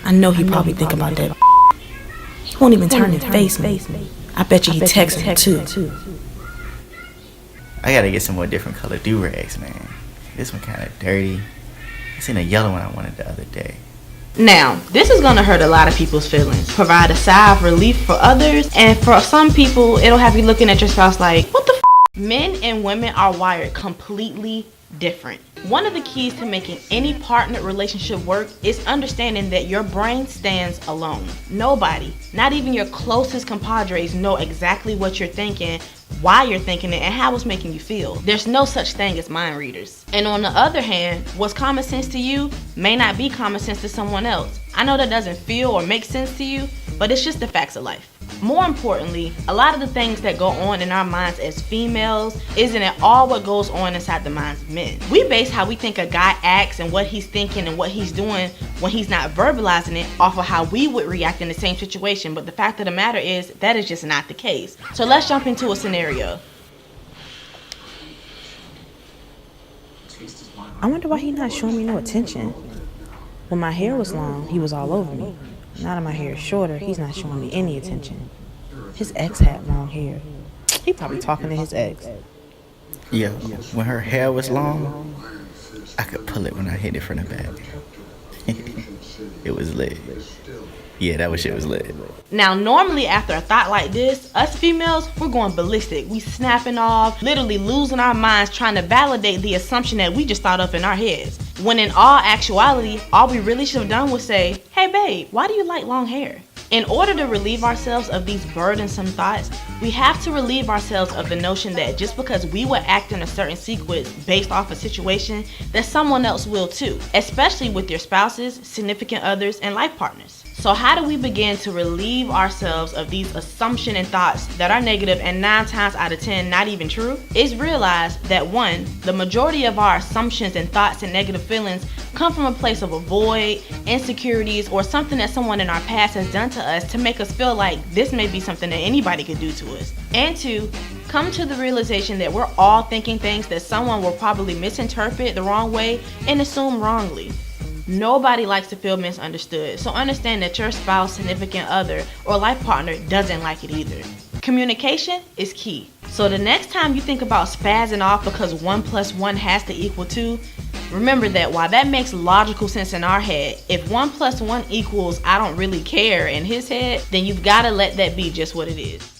I know he probably think about that. He won't even turn and face me. I bet you he texting her too. I gotta get some more different color do-rags, man. This one kinda dirty. I seen a yellow one I wanted the other day. Now, this is gonna hurt a lot of people's feelings, provide a sigh of relief for others, and for some people, it'll have you looking at your spouse like, what the f? Men and women are wired completely different. One of the keys to making any partner relationship work is understanding that your brain stands alone. Nobody, not even your closest compadres, know exactly what you're thinking, why you're thinking it, and how it's making you feel. There's no such thing as mind readers. And on the other hand, what's common sense to you may not be common sense to someone else. I know that doesn't feel or make sense to you, but it's just the facts of life. More importantly, a lot of the things that go on in our minds as females isn't at all what goes on inside the minds of men. We base how we think a guy acts and what he's thinking and what he's doing when he's not verbalizing it off of how we would react in the same situation, but the fact of the matter is that is just not the case. So let's jump into a scenario. I wonder why he not showing me no attention. When my hair was long, he was all over me. Now that my hair is shorter, he's not showing me any attention. His ex had long hair. He probably talking to his ex. Yo, when her hair was long, I could pull it when I hit it from the back. It was lit. Yeah, that shit was lit. Now, normally after a thought like this, us females, we're going ballistic. We snapping off, literally losing our minds trying to validate the assumption that we just thought up in our heads. When in all actuality, all we really should have done was say, hey babe, why do you like long hair? In order to relieve ourselves of these burdensome thoughts, we have to relieve ourselves of the notion that just because we would act in a certain sequence based off a situation, that someone else will too, especially with your spouses, significant others, and life partners. So how do we begin to relieve ourselves of these assumptions and thoughts that are negative and 9 times out of 10 not even true? Is realize that 1, the majority of our assumptions and thoughts and negative feelings come from a place of a void, insecurities, or something that someone in our past has done to us to make us feel like this may be something that anybody could do to us. And 2, come to the realization that we're all thinking things that someone will probably misinterpret the wrong way and assume wrongly. Nobody likes to feel misunderstood, so understand that your spouse, significant other, or life partner doesn't like it either. Communication is key. So the next time you think about spazzing off because 1 + 1 has to equal 2, remember that while that makes logical sense in our head, if 1 + 1 equals I don't really care in his head, then you've got to let that be just what it is.